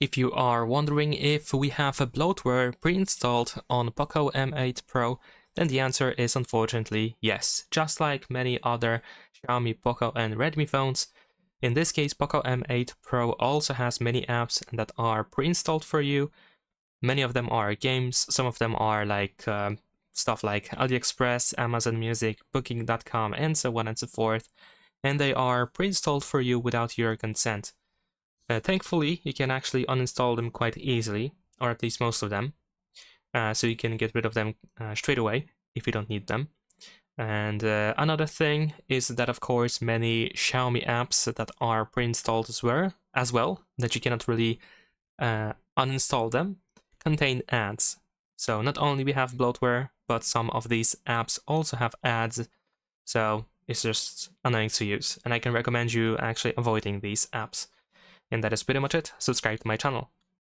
If you are wondering if we have a bloatware pre-installed on POCO M8 Pro, then the answer is unfortunately yes. Just like many other Xiaomi, POCO and Redmi phones, in this case POCO M8 Pro also has many apps that are pre-installed for you. Many of them are games, some of them are like stuff like AliExpress, Amazon Music, Booking.com and so on and so forth, and they are pre-installed for you without your consent. Thankfully, you can actually uninstall them quite easily, or at least most of them, so you can get rid of them straight away if you don't need them. And another thing is that, of course, many Xiaomi apps that are pre-installed as well, that you cannot really uninstall them, contain ads. So not only we have bloatware, but some of these apps also have ads, so it's just annoying to use, and I can recommend you actually avoiding these apps. And that is pretty much it. Subscribe to my channel.